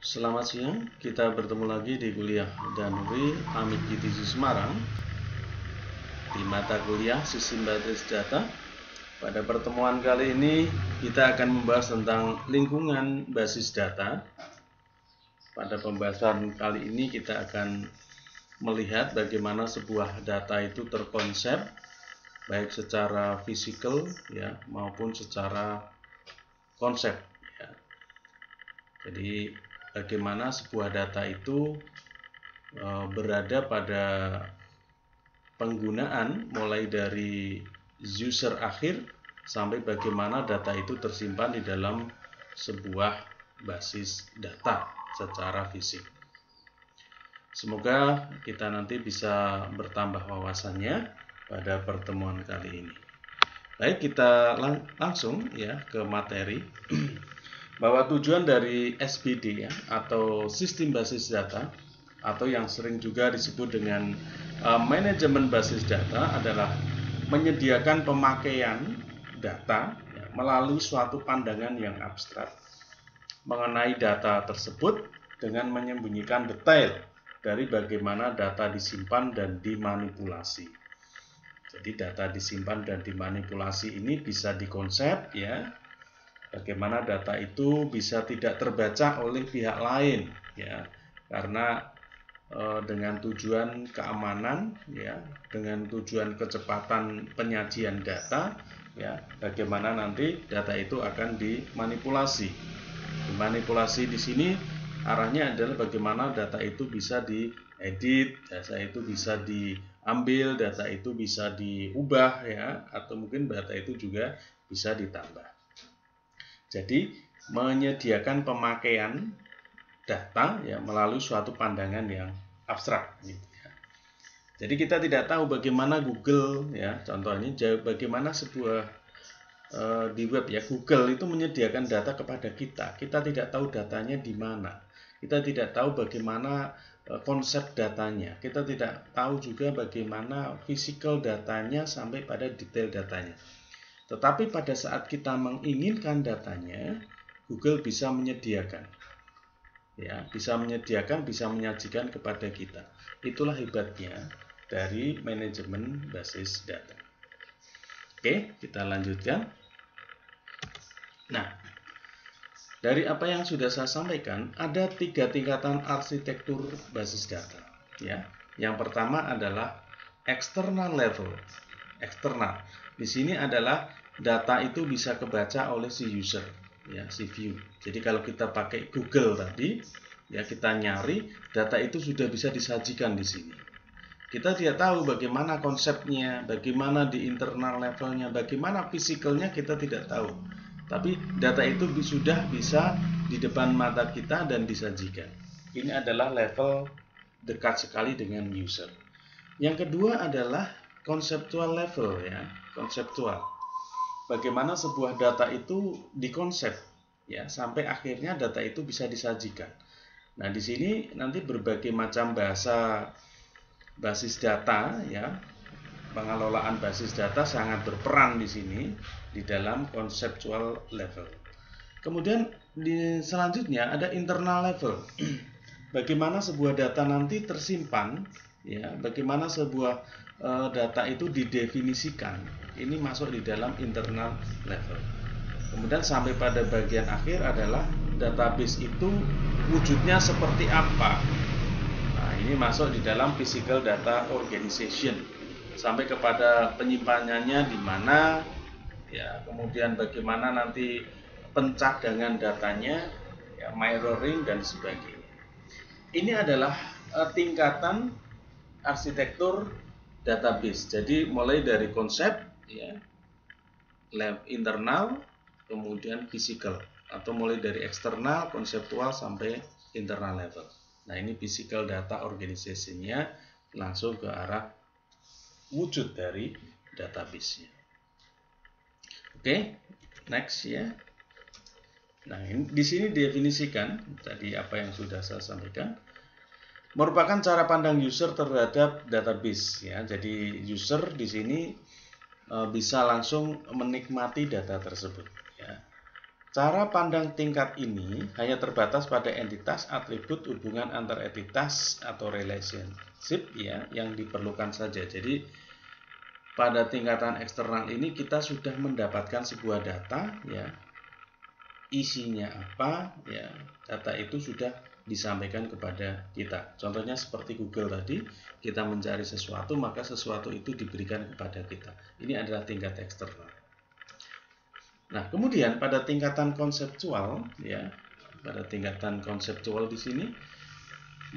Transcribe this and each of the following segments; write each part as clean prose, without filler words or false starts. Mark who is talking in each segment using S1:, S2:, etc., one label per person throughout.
S1: Selamat siang, kita bertemu lagi di kuliah Danuri Amik GTC Semarang di mata kuliah Sistem Basis Data. Pada pertemuan kali ini kita akan membahas tentang lingkungan basis data. Pada pembahasan kali ini kita akan melihat bagaimana sebuah data itu terkonsep baik secara fisikal ya maupun secara konsep ya. Jadi bagaimana sebuah data itu berada pada penggunaan mulai dari user akhir sampai bagaimana data itu tersimpan di dalam sebuah basis data secara fisik. Semoga kita nanti bisa bertambah wawasannya pada pertemuan kali ini. Baik, kita langsung ya ke materi. Bahwa tujuan dari SBD ya, atau sistem basis data atau yang sering juga disebut dengan manajemen basis data adalah menyediakan pemakaian data ya, melalui suatu pandangan yang abstrak mengenai data tersebut dengan menyembunyikan detail dari bagaimana data disimpan dan dimanipulasi. Jadi data disimpan dan dimanipulasi ini bisa dikonsep ya. Bagaimana data itu bisa tidak terbaca oleh pihak lain ya, karena dengan tujuan keamanan ya, dengan tujuan kecepatan penyajian data ya, bagaimana nanti data itu akan dimanipulasi. Dimanipulasi di sini arahnya adalah bagaimana data itu bisa diedit, data itu bisa diambil, data itu bisa diubah ya, atau mungkin data itu juga bisa ditambah. Jadi menyediakan pemakaian data ya melalui suatu pandangan yang abstrak gitu ya. Jadi kita tidak tahu bagaimana Google ya, contohnya bagaimana sebuah di web ya, Google itu menyediakan data kepada kita. Kita tidak tahu datanya di mana. Kita tidak tahu bagaimana konsep datanya. Kita tidak tahu juga bagaimana physical datanya sampai pada detail datanya. Tetapi pada saat kita menginginkan datanya, Google bisa menyediakan. Ya, bisa menyediakan, bisa menyajikan kepada kita. Itulah hebatnya dari manajemen basis data. Oke, kita lanjutkan. Nah, dari apa yang sudah saya sampaikan, ada 3 tingkatan arsitektur basis data. Ya, yang pertama adalah external level. Eksternal. Di sini adalah data itu bisa kebaca oleh si user, ya, si view. Jadi kalau kita pakai Google tadi, ya kita nyari, data itu sudah bisa disajikan di sini. Kita tidak tahu bagaimana konsepnya, bagaimana di internal levelnya, bagaimana fisikalnya kita tidak tahu. Tapi data itu sudah bisa di depan mata kita dan disajikan. Ini adalah level dekat sekali dengan user. Yang kedua adalah conceptual level ya, konseptual. Bagaimana sebuah data itu dikonsep ya sampai akhirnya data itu bisa disajikan. Nah, di sini nanti berbagai macam bahasa basis data ya. Pengelolaan basis data sangat berperan di sini di dalam conceptual level. Kemudian selanjutnya ada internal level. Bagaimana sebuah data nanti tersimpan ya, bagaimana sebuah data itu didefinisikan. Ini masuk di dalam internal level. Kemudian sampai pada bagian akhir adalah database itu wujudnya seperti apa. Nah, ini masuk di dalam physical data organization. Sampai kepada penyimpanannya di mana ya, kemudian bagaimana nanti pencadangan datanya ya, mirroring dan sebagainya. Ini adalah tingkatan arsitektur database. Jadi mulai dari konsep ya, lab internal, kemudian physical, atau mulai dari eksternal, konseptual sampai internal level. Nah, ini physical data organization-nya langsung ke arah wujud dari database-nya. Oke, next ya. Nah, di sini definisikan tadi apa yang sudah saya sampaikan. Merupakan cara pandang user terhadap database ya. Jadi user di sini bisa langsung menikmati data tersebut ya. Cara pandang tingkat ini hanya terbatas pada entitas, atribut, hubungan antar entitas atau relationship ya yang diperlukan saja. Jadi pada tingkatan eksternal ini kita sudah mendapatkan sebuah data ya. Isinya apa ya, data itu sudah disampaikan kepada kita. Contohnya seperti Google tadi, kita mencari sesuatu maka sesuatu itu diberikan kepada kita. Ini adalah tingkat eksternal. Nah, kemudian pada tingkatan konseptual ya, pada tingkatan konseptual di sini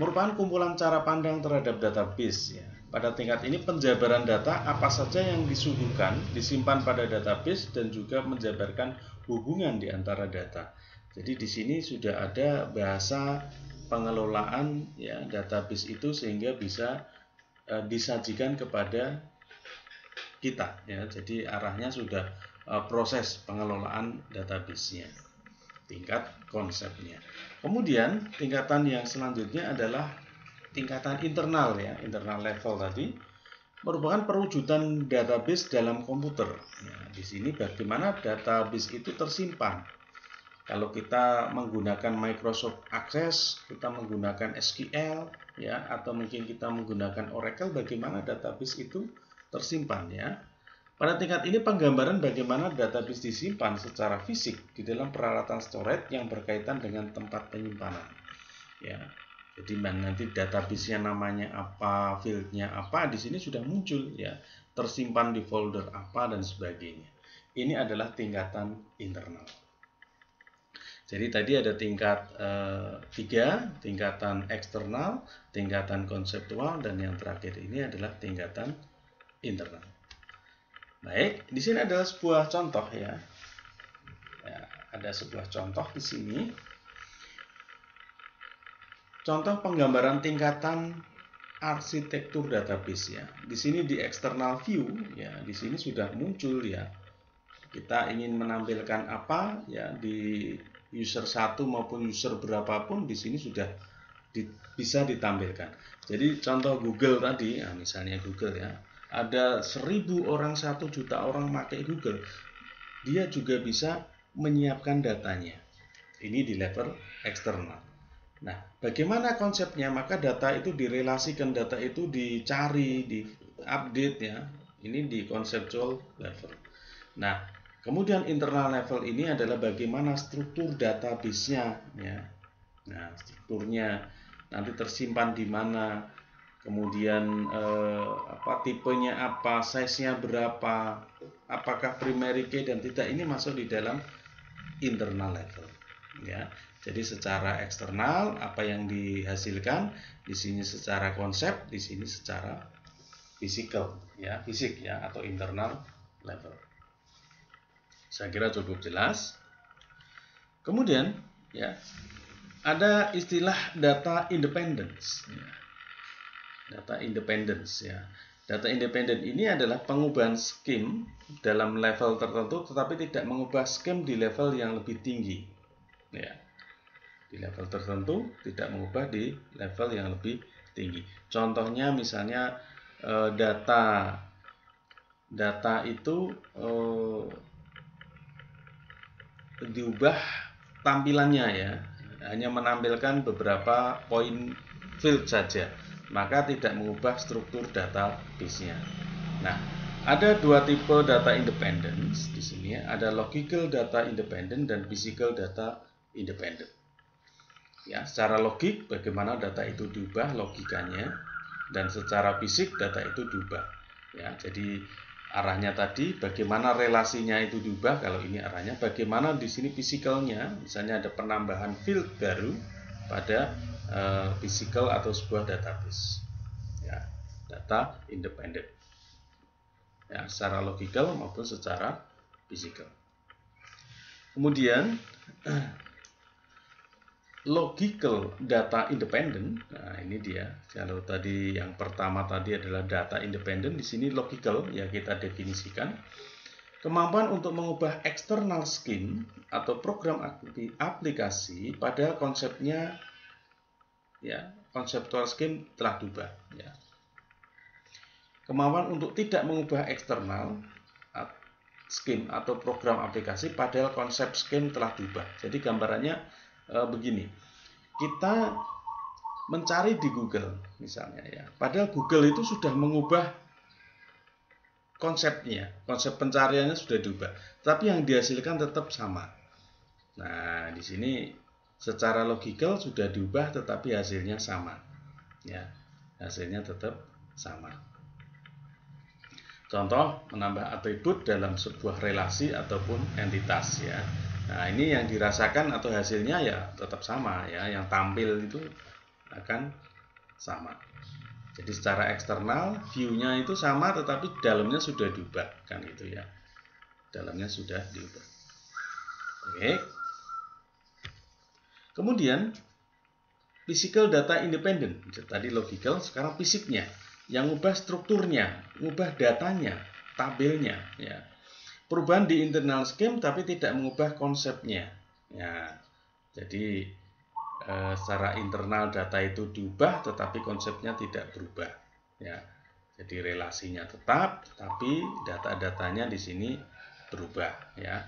S1: merupakan kumpulan cara pandang terhadap database ya. Pada tingkat ini penjabaran data apa saja yang disuguhkan disimpan pada database dan juga menjabarkan hubungan di antara data. Jadi di sini sudah ada bahasa pengelolaan ya database itu sehingga bisa disajikan kepada kita ya. Jadi arahnya sudah proses pengelolaan database-nya, tingkat konsepnya. Kemudian tingkatan yang selanjutnya adalah tingkatan internal ya, internal level tadi merupakan perwujudan database dalam komputer. Ya, di sini bagaimana database itu tersimpan. Kalau kita menggunakan Microsoft Access, kita menggunakan SQL ya, atau mungkin kita menggunakan Oracle, bagaimana database itu tersimpan ya. Pada tingkat ini penggambaran bagaimana database disimpan secara fisik di dalam peralatan storage yang berkaitan dengan tempat penyimpanan. Ya, jadi nanti database-nya namanya apa, field-nya apa, di sini sudah muncul ya, tersimpan di folder apa dan sebagainya. Ini adalah tingkatan internal. Jadi tadi ada tingkat 3, tingkatan eksternal, tingkatan konseptual, dan yang terakhir ini adalah tingkatan internal. Baik, di sini adalah sebuah contoh ya. Ya, ada sebuah contoh di sini. Contoh penggambaran tingkatan arsitektur database ya. Di sini di external view ya, di sini sudah muncul ya. Kita ingin menampilkan apa ya di user 1 maupun user berapapun di sini sudah bisa ditampilkan. Jadi contoh Google tadi, nah misalnya Google ya. Ada 1000 orang, 1 juta orang pakai Google, dia juga bisa menyiapkan datanya. Ini di level eksternal. Nah, bagaimana konsepnya? Maka data itu direlasikan, data itu dicari, diupdate ya. Ini di conceptual level. Nah, kemudian internal level ini adalah bagaimana struktur database-nya ya. Nah, strukturnya nanti tersimpan di mana, kemudian tipenya apa, size-nya berapa, apakah primary key dan tidak, ini masuk di dalam internal level ya. Jadi secara eksternal apa yang dihasilkan di sini secara konsep, di sini secara physical ya, fisik ya, atau internal level. Saya kira cukup jelas. Kemudian ya ada istilah data independence ya. Data independence ya. Data independent ini adalah pengubahan scheme dalam level tertentu tetapi tidak mengubah scheme di level yang lebih tinggi. Ya. Di level tertentu tidak mengubah di level yang lebih tinggi. Contohnya misalnya data itu diubah tampilannya ya. Hanya menampilkan beberapa poin field saja, maka tidak mengubah struktur database-nya. Nah, ada dua tipe data independence di sini ya. Ada logical data independent dan physical data independent. Ya, secara logik bagaimana data itu diubah logikanya, dan secara fisik data itu diubah. Ya, jadi arahnya tadi bagaimana relasinya itu diubah, kalau ini arahnya bagaimana di sini fisikalnya, misalnya ada penambahan field baru pada physical atau sebuah database. Ya, data independent. Ya, secara logikal maupun secara fisikal. Kemudian logical data independent. Nah, ini dia. Kalau tadi yang pertama tadi adalah data independent, di sini logical ya, kita definisikan. Kemampuan untuk mengubah external scheme atau program aplikasi pada konsepnya ya, conceptual scheme telah diubah ya. Kemampuan untuk tidak mengubah eksternal scheme atau program aplikasi padahal konsep scheme telah diubah. Jadi gambarannya begini. Kita mencari di Google misalnya ya. Padahal Google itu sudah mengubah konsepnya, konsep pencariannya sudah diubah, tapi yang dihasilkan tetap sama. Nah, di sini secara logikal sudah diubah tetapi hasilnya sama. Ya, hasilnya tetap sama. Contoh, menambah atribut dalam sebuah relasi ataupun entitas ya. Nah, ini yang dirasakan atau hasilnya ya tetap sama ya, yang tampil itu akan sama. Jadi secara eksternal view-nya itu sama tetapi dalamnya sudah diubah kan gitu ya. Dalamnya sudah diubah. Oke. Kemudian physical data independent. Tadi logical, sekarang fisiknya. Yang ubah strukturnya, ubah datanya, tabelnya ya. Perubahan di internal scheme tapi tidak mengubah konsepnya. Ya. Jadi secara internal data itu diubah tetapi konsepnya tidak berubah ya. Jadi relasinya tetap tapi data-datanya di sini berubah ya.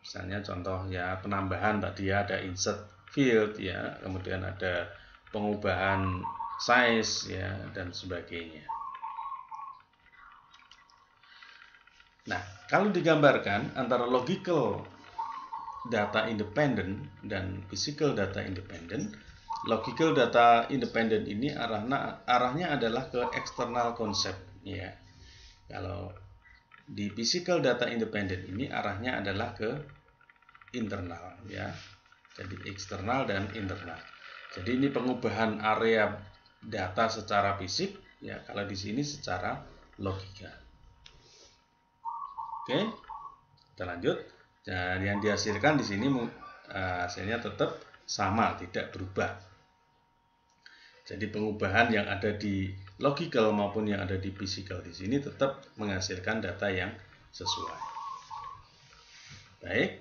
S1: Misalnya contoh ya, penambahan tadi ya, ada insert field ya, kemudian ada pengubahan size ya dan sebagainya. Nah, kalau digambarkan antara logical data independent dan physical data independent, logical data independent ini arahnya adalah ke external concept ya. Kalau di physical data independent ini arahnya adalah ke internal ya. Jadi eksternal dan internal. Jadi ini pengubahan area data secara fisik ya, kalau di sini secara logika. Oke, kita lanjut. Dan yang dihasilkan di sini hasilnya tetap sama, tidak berubah. Jadi pengubahan yang ada di logical maupun yang ada di physical di sini tetap menghasilkan data yang sesuai. Baik.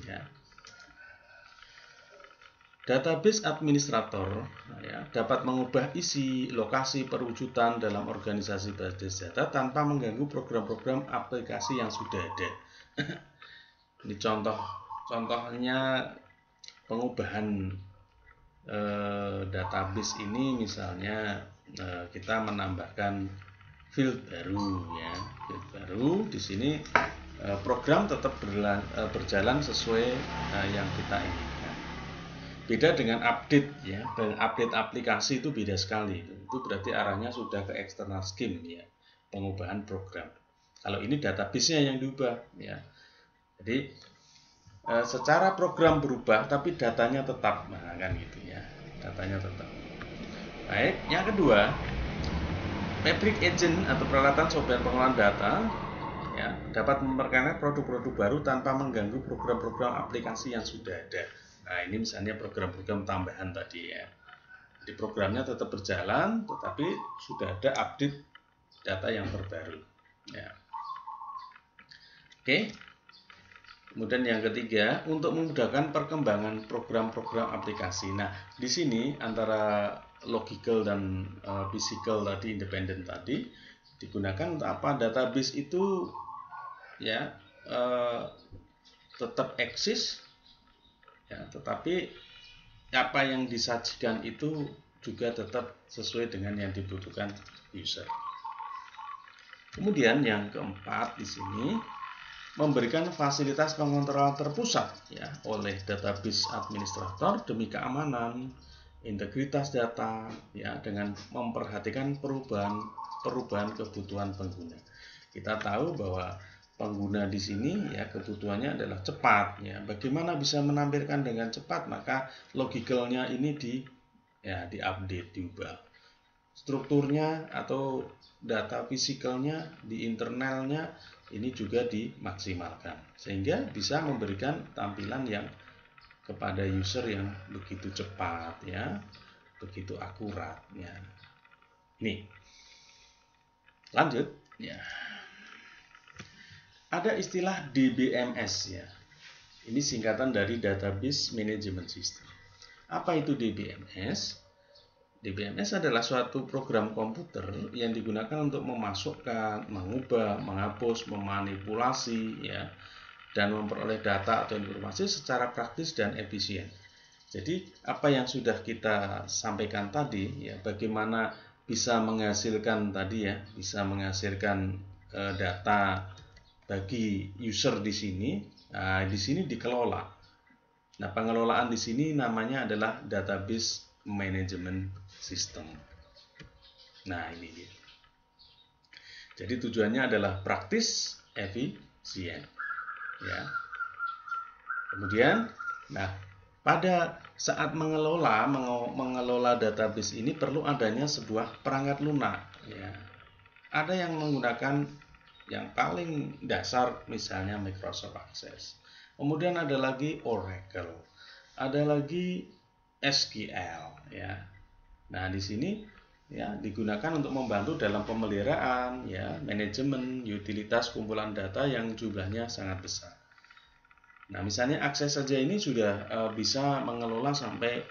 S1: Ya. Database administrator ya, dapat mengubah isi lokasi perwujudan dalam organisasi basis data tanpa mengganggu program-program aplikasi yang sudah ada. Ini contohnya pengubahan database ini, misalnya kita menambahkan field baru ya, field baru di sini program tetap berjalan sesuai yang kita inginkan. Beda dengan update ya, dan update aplikasi itu beda sekali. Itu berarti arahnya sudah ke external scheme ya, pengubahan program. Kalau ini database-nya yang diubah ya. Jadi secara program berubah tapi datanya tetap, nah kan gitu ya, datanya tetap. Baik, yang kedua, Fabric Agent atau peralatan software pengolahan data ya, dapat memperkenalkan produk-produk baru tanpa mengganggu program-program aplikasi yang sudah ada. Nah, ini misalnya program-program tambahan tadi ya. Jadi programnya tetap berjalan, tetapi sudah ada update data yang terbaru. Ya. Oke. Kemudian yang ketiga, untuk memudahkan perkembangan program-program aplikasi. Nah, di sini antara logical dan physical tadi, independent tadi, digunakan untuk apa? Database itu ya tetap eksis. Ya, tetapi apa yang disajikan itu juga tetap sesuai dengan yang dibutuhkan user. Kemudian yang keempat di sini, memberikan fasilitas pengontrolan terpusat ya oleh database administrator demi keamanan, integritas data ya, dengan memperhatikan perubahan kebutuhan pengguna. Kita tahu bahwa pengguna di sini ya kebutuhannya adalah cepat ya. Bagaimana bisa menampilkan dengan cepat? Maka logicalnya ini diupdate, diubah. Strukturnya atau data fisikalnya di internalnya ini juga dimaksimalkan sehingga bisa memberikan tampilan yang kepada user yang begitu cepat ya, begitu akurat ya. Nih. Lanjut ya. Ada istilah DBMS ya. Ini singkatan dari Database Management System. Apa itu DBMS? DBMS adalah suatu program komputer yang digunakan untuk memasukkan, mengubah, menghapus, memanipulasi, ya, dan memperoleh data atau informasi secara praktis dan efisien. Jadi apa yang sudah kita sampaikan tadi, ya, bagaimana bisa menghasilkan tadi, ya, bisa menghasilkan data bagi user di sini. Nah, di sini dikelola. Nah, pengelolaan di sini namanya adalah database management system. Nah, ini dia. Jadi tujuannya adalah praktis, efisien, ya. Kemudian, nah, pada saat mengelola database ini perlu adanya sebuah perangkat lunak, ya. Ada yang menggunakan yang paling dasar, misalnya Microsoft Access. Kemudian ada lagi Oracle, ada lagi SQL, ya. Nah, di sini, ya, digunakan untuk membantu dalam pemeliharaan, ya, manajemen, utilitas kumpulan data yang jumlahnya sangat besar. Nah, misalnya Access saja ini sudah bisa mengelola sampai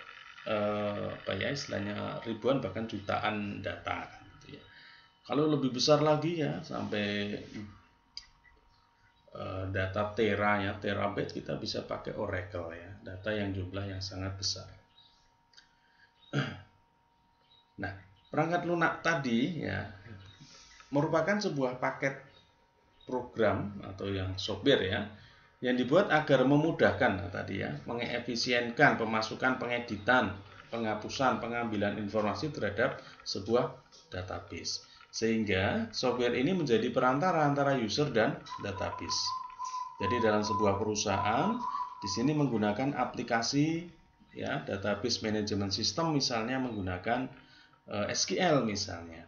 S1: istilahnya ribuan bahkan jutaan data, gitu ya. Kalau lebih besar lagi, ya, sampai data tera, ya, terabyte, kita bisa pakai Oracle, ya, data yang jumlah yang sangat besar. Nah, perangkat lunak tadi, ya, merupakan sebuah paket program atau yang software, ya, yang dibuat agar memudahkan tadi, ya, mengefisienkan pemasukan, pengeditan, penghapusan, pengambilan informasi terhadap sebuah database. Sehingga software ini menjadi perantara antara user dan database. Jadi dalam sebuah perusahaan di sini menggunakan aplikasi, ya, database management system, misalnya menggunakan SQL misalnya.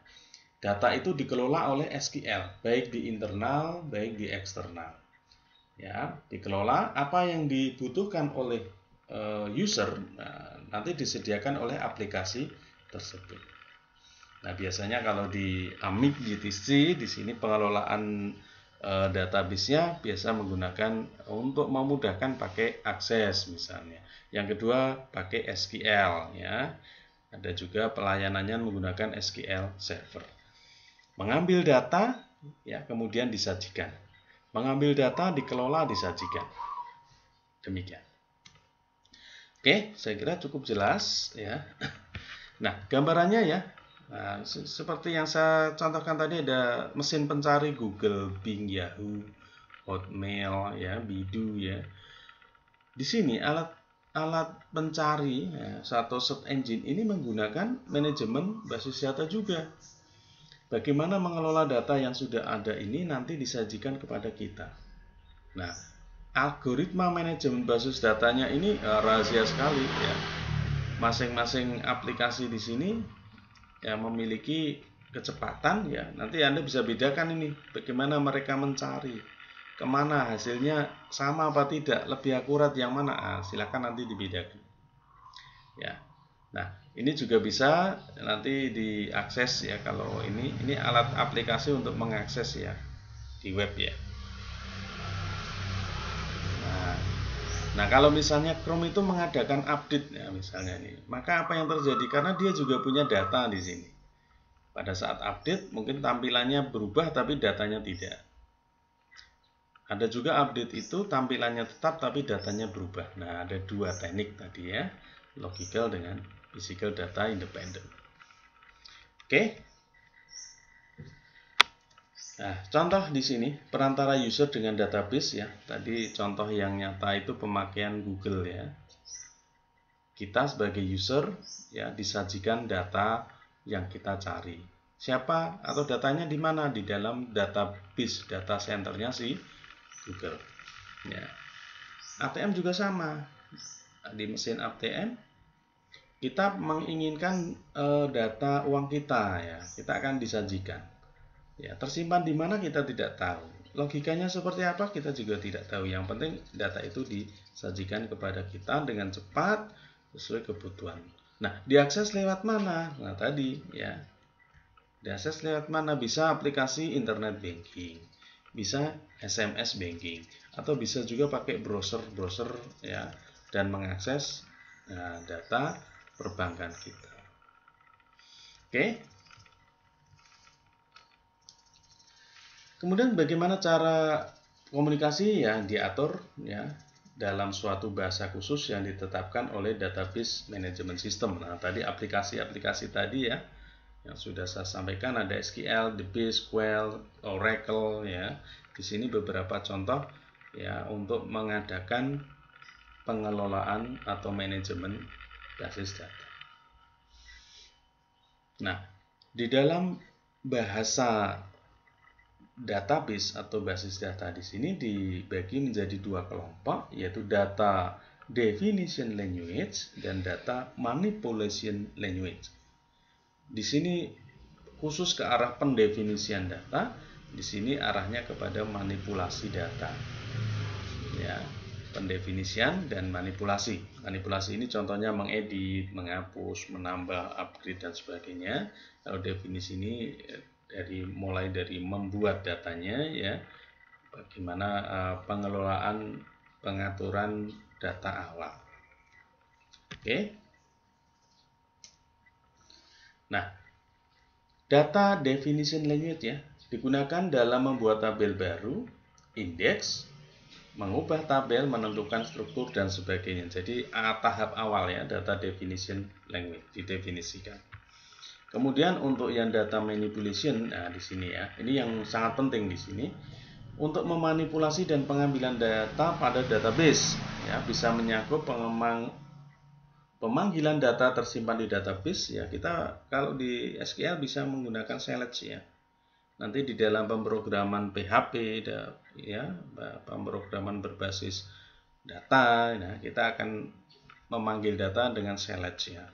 S1: Data itu dikelola oleh SQL, baik di internal, baik di eksternal. Ya, dikelola apa yang dibutuhkan oleh user, nanti disediakan oleh aplikasi tersebut. Nah, biasanya kalau di AMIC GTC di sini pengelolaan database-nya biasa menggunakan untuk memudahkan pakai Access misalnya. Yang kedua pakai SQL, ya. Ada juga pelayanannya menggunakan SQL Server. Mengambil data, ya, kemudian disajikan. Mengambil data, dikelola, disajikan. Demikian. Oke, saya kira cukup jelas, ya. Nah, gambarannya, ya. Nah, seperti yang saya contohkan tadi, ada mesin pencari Google, Bing, Yahoo, Hotmail, ya, Baidu, ya. Di sini alat pencari, ya, atau search engine ini menggunakan manajemen basis data juga. Bagaimana mengelola data yang sudah ada ini nanti disajikan kepada kita. Nah, algoritma manajemen basis datanya ini rahasia sekali, ya. Masing-masing aplikasi di sini, ya, memiliki kecepatan, ya. Nanti Anda bisa bedakan ini bagaimana mereka mencari, kemana hasilnya sama apa tidak, lebih akurat yang mana. Silakan nanti dibedakan, ya. Nah, ini juga bisa nanti diakses, ya. Kalau ini alat aplikasi untuk mengakses, ya, di web, ya. Nah, kalau misalnya Chrome itu mengadakan update, ya, misalnya ini, maka apa yang terjadi? Karena dia juga punya data di sini. Pada saat update mungkin tampilannya berubah tapi datanya tidak. Ada juga update itu tampilannya tetap tapi datanya berubah. Nah, ada dua teknik tadi, ya, logical dengan physical data independent. Oke. Nah, contoh di sini perantara user dengan database, ya. Tadi contoh yang nyata itu pemakaian Google, ya. Kita sebagai user, ya, disajikan data yang kita cari. Siapa atau datanya di mana? Di dalam database, data centernya si Google, ya. ATM juga sama. Di mesin ATM kita menginginkan data uang kita, ya, kita akan disajikan. Ya, tersimpan di mana kita tidak tahu. Logikanya seperti apa kita juga tidak tahu. Yang penting data itu disajikan kepada kita dengan cepat sesuai kebutuhan. Nah, diakses lewat mana? Nah, tadi, ya, diakses lewat mana? Bisa aplikasi internet banking, bisa SMS banking, atau bisa juga pakai browser, ya, dan mengakses data perbankan kita. Oke. Kemudian bagaimana cara komunikasi yang diatur ya dalam suatu bahasa khusus yang ditetapkan oleh database management system. Nah, tadi aplikasi-aplikasi tadi ya yang sudah saya sampaikan, ada SQL, DB, SQL, Oracle ya. Di sini beberapa contoh ya untuk mengadakan pengelolaan atau manajemen basis data. Nah, di dalam bahasa database atau basis data di sini dibagi menjadi dua kelompok, yaitu data definition language dan data manipulation language. Di sini khusus ke arah pendefinisian data, di sini arahnya kepada manipulasi data. Ya, pendefinisian dan manipulasi. Manipulasi ini contohnya mengedit, menghapus, menambah, upgrade dan sebagainya. Kalau definisi ini mulai dari membuat datanya ya, bagaimana pengelolaan pengaturan data awal. Oke. Nah, data definition language ya digunakan dalam membuat tabel baru, indeks, mengubah tabel, menentukan struktur dan sebagainya. Jadi tahap awal ya data definition language didefinisikan. Kemudian untuk yang data manipulation, nah di sini ya, ini yang sangat penting di sini untuk memanipulasi dan pengambilan data pada database ya, bisa menyangkut pemanggilan data tersimpan di database ya. Kita kalau di SQL bisa menggunakan select ya. Nanti di dalam pemrograman PHP ya, pemrograman berbasis data, nah kita akan memanggil data dengan select ya.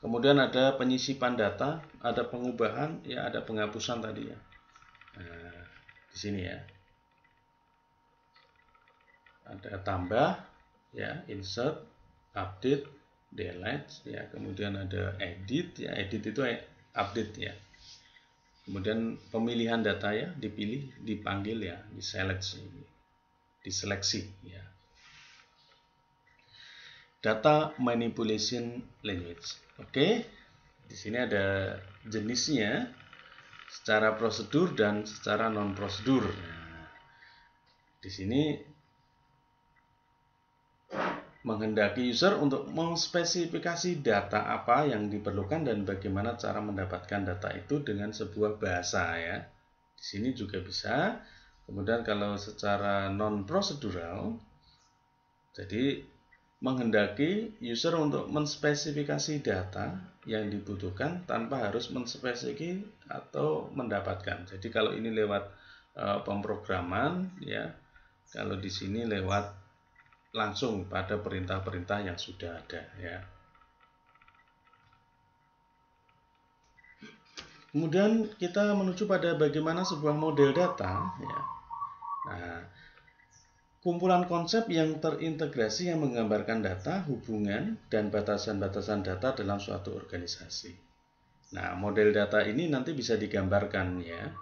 S1: Kemudian ada penyisipan data, ada pengubahan, ya ada penghapusan tadi ya. Nah, di sini ya. Ada tambah, ya, insert, update, delete, ya. Kemudian ada edit, ya. Edit itu update ya. Kemudian pemilihan data ya, dipilih, dipanggil ya, diseleksi ya. Data manipulation language. Oke, di sini ada jenisnya, secara prosedur dan secara non prosedur. Nah, di sini menghendaki user untuk mengspesifikasi data apa yang diperlukan dan bagaimana cara mendapatkan data itu dengan sebuah bahasa ya. Di sini juga bisa. Kemudian kalau secara non prosedural, jadi menghendaki user untuk menspesifikasi data yang dibutuhkan tanpa harus menspesifikasi atau mendapatkan. Jadi kalau ini lewat pemrograman ya, kalau di sini lewat langsung pada perintah-perintah yang sudah ada ya. Kemudian kita menuju pada bagaimana sebuah model data ya. Nah, kumpulan konsep yang terintegrasi yang menggambarkan data, hubungan, dan batasan-batasan data dalam suatu organisasi. Nah, model data ini nanti bisa digambarkan ya.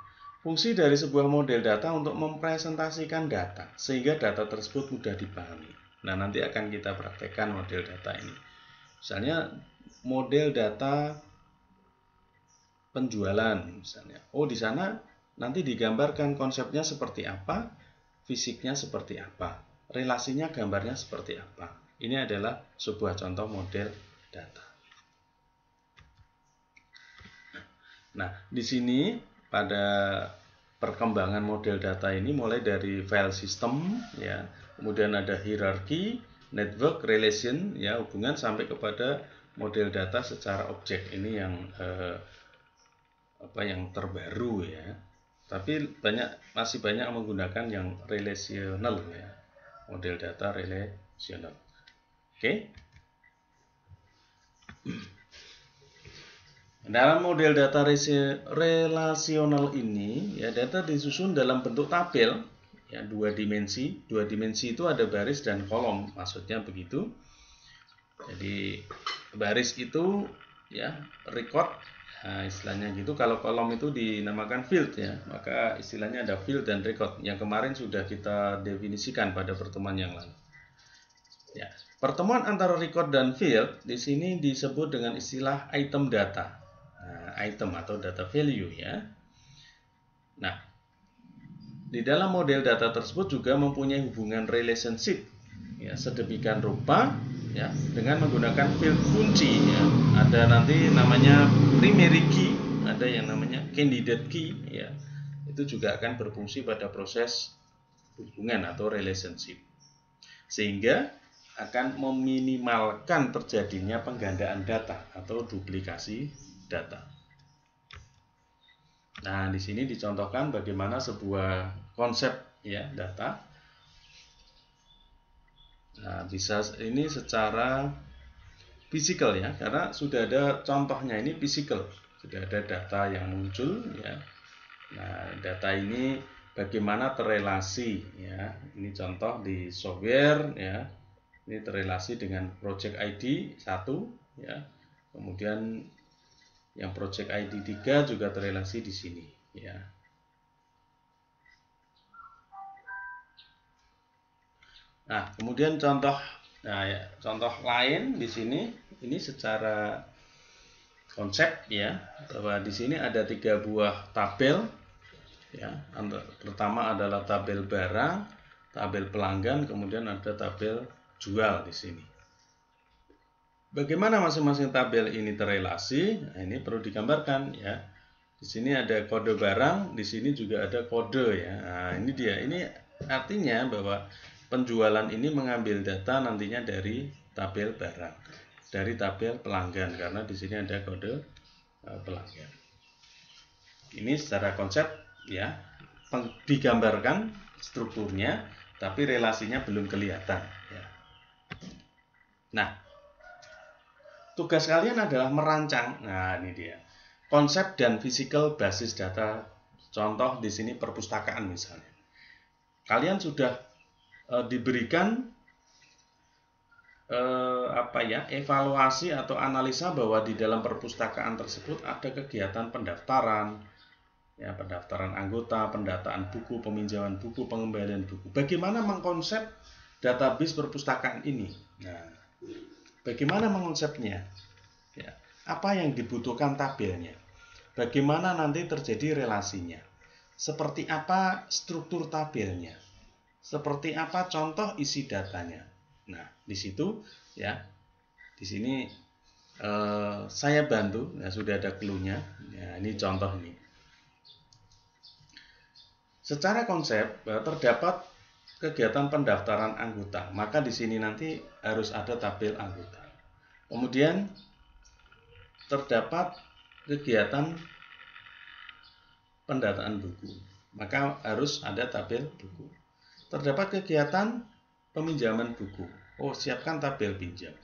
S1: Fungsi dari sebuah model data untuk mempresentasikan data, sehingga data tersebut mudah dipahami. Nah, nanti akan kita praktekkan model data ini. Misalnya, model data penjualan misalnya. Oh, di sana nanti digambarkan konsepnya seperti apa, fisiknya seperti apa, relasinya gambarnya seperti apa. Ini adalah sebuah contoh model data. Nah, di sini pada perkembangan model data ini mulai dari file system ya, kemudian ada hierarki, network, relation ya, hubungan sampai kepada model data secara objek. Ini yang yang terbaru ya. Tapi masih banyak menggunakan yang relational ya, model data relational. Oke. Dalam model data relasional ini ya, data disusun dalam bentuk tabel ya, dua dimensi. Dua dimensi itu ada baris dan kolom, maksudnya begitu. Jadi baris itu ya record. Nah, istilahnya gitu. Kalau kolom itu dinamakan field ya, maka istilahnya ada field dan record yang kemarin sudah kita definisikan pada pertemuan yang lalu. Ya, pertemuan antara record dan field di sini disebut dengan istilah item data. Nah, item atau data value ya. Nah, di dalam model data tersebut juga mempunyai hubungan relationship ya, sedemikian rupa ya, dengan menggunakan field kunci ya. Ada nanti namanya primary key, ada yang namanya candidate key ya. Itu juga akan berfungsi pada proses hubungan atau relationship, sehingga akan meminimalkan terjadinya penggandaan data atau duplikasi data. Nah, di sini dicontohkan bagaimana sebuah konsep ya data. Nah, bisa ini secara fisikal ya, karena sudah ada contohnya, ini fisikal. Sudah ada data yang muncul ya. Nah, data ini bagaimana terrelasi ya. Ini contoh di software ya. Ini terrelasi dengan project ID 1 ya. Kemudian yang project ID 3 juga terrelasi di sini ya. Nah, kemudian contoh lain di sini, ini secara konsep ya, bahwa di sini ada 3 buah tabel ya. Pertama adalah tabel barang, tabel pelanggan, kemudian ada tabel jual di sini. Bagaimana masing-masing tabel ini terrelasi? Nah, ini perlu digambarkan ya. Di sini ada kode barang, di sini juga ada kode ya. Nah, ini dia. Ini artinya bahwa penjualan ini mengambil data nantinya dari tabel barang, dari tabel pelanggan, karena di sini ada kode pelanggan. Ini secara konsep ya, digambarkan strukturnya, tapi relasinya belum kelihatan ya. Nah, tugas kalian adalah merancang. Nah, ini dia. Konsep dan physical basis data. Contoh di sini perpustakaan misalnya. Kalian sudah diberikan evaluasi atau analisa bahwa di dalam perpustakaan tersebut ada kegiatan pendaftaran, ya, pendaftaran anggota, pendataan buku, peminjaman buku, pengembalian buku. Bagaimana mengkonsep database perpustakaan ini? Nah, bagaimana mengonsepnya? Ya, apa yang dibutuhkan tabelnya? Bagaimana nanti terjadi relasinya? Seperti apa struktur tabelnya? Seperti apa contoh isi datanya? Nah, di situ ya, di sini saya bantu. Ya, sudah ada clue-nya. Ya, ini contoh ini. Secara konsep terdapat kegiatan pendaftaran anggota, maka di sini nanti harus ada tabel anggota. Kemudian terdapat kegiatan pendataan buku, maka harus ada tabel buku. Terdapat kegiatan peminjaman buku, oh siapkan tabel pinjam.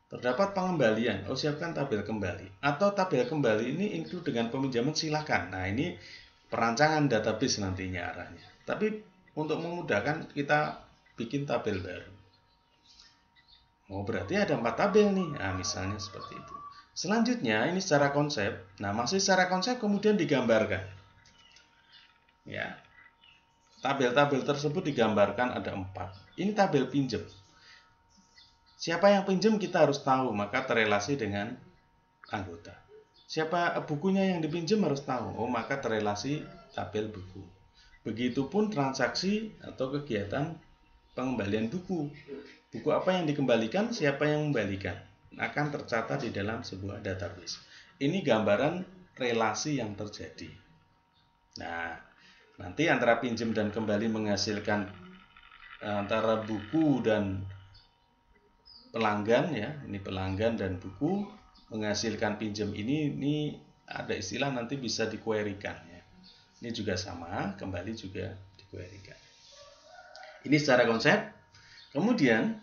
S1: Terdapat pengembalian, oh siapkan tabel kembali. Atau tabel kembali ini include dengan peminjaman, silakan. Nah, ini perancangan database nantinya arahnya. Tapi untuk memudahkan kita bikin tabel baru. Oh, berarti ada 4 tabel nih. Nah, misalnya seperti itu. Selanjutnya ini secara konsep. Nah, masih secara konsep kemudian digambarkan. Ya. Tabel-tabel tersebut digambarkan ada 4. Ini tabel pinjam. Siapa yang pinjam kita harus tahu, maka terrelasi dengan anggota. Siapa bukunya yang dipinjam harus tahu, oh maka terrelasi tabel buku. Begitupun transaksi atau kegiatan pengembalian buku. Buku apa yang dikembalikan, siapa yang membalikan, akan tercatat di dalam sebuah database. Ini gambaran relasi yang terjadi. Nah, nanti antara pinjam dan kembali menghasilkan antara buku dan pelanggan ya, ini pelanggan dan buku menghasilkan pinjam ini ada istilah nanti bisa di-query-kan ya. Ini juga sama, kembali juga di-query-kan. Ini secara konsep. Kemudian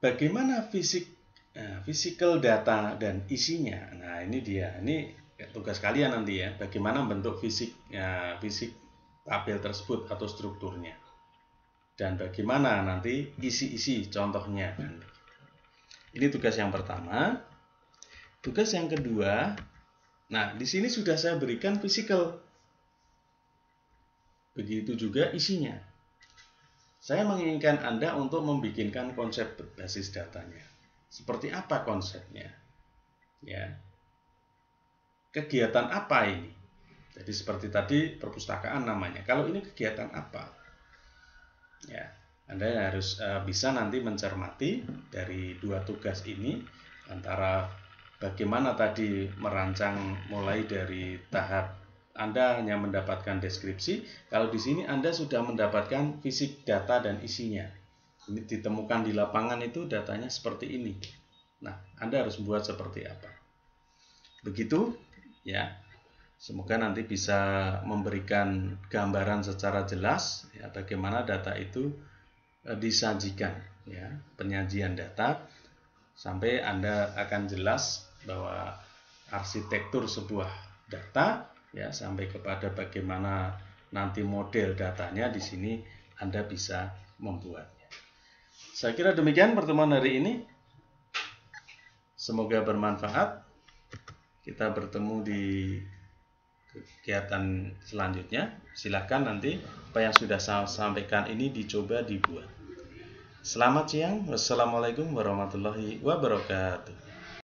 S1: bagaimana physical data dan isinya. Nah, ini dia. Ini tugas kalian nanti ya, bagaimana bentuk fisik tabel tersebut atau strukturnya. Dan bagaimana nanti isi-isi contohnya. Ini tugas yang pertama. Tugas yang kedua, nah di sini sudah saya berikan physical. Begitu juga isinya. Saya menginginkan Anda untuk membikinkan konsep basis datanya. seperti apa konsepnya, ya. Kegiatan apa ini? Jadi seperti tadi perpustakaan namanya. Kalau ini kegiatan apa? Ya, Anda harus bisa nanti mencermati dari dua tugas ini, antara bagaimana tadi merancang mulai dari tahap Anda hanya mendapatkan deskripsi, kalau di sini Anda sudah mendapatkan fisik data dan isinya. Ini ditemukan di lapangan itu datanya seperti ini. Nah, Anda harus buat seperti apa? Begitu, ya. Semoga nanti bisa memberikan gambaran secara jelas ya, bagaimana data itu disajikan, ya, penyajian data, sampai Anda akan jelas bahwa arsitektur sebuah data, ya, sampai kepada bagaimana nanti model datanya di sini Anda bisa membuatnya. Saya kira demikian pertemuan hari ini. Semoga bermanfaat. Kita bertemu di kegiatan selanjutnya. Silahkan nanti apa yang sudah saya sampaikan ini dicoba dibuat. Selamat siang. Wassalamualaikum warahmatullahi wabarakatuh.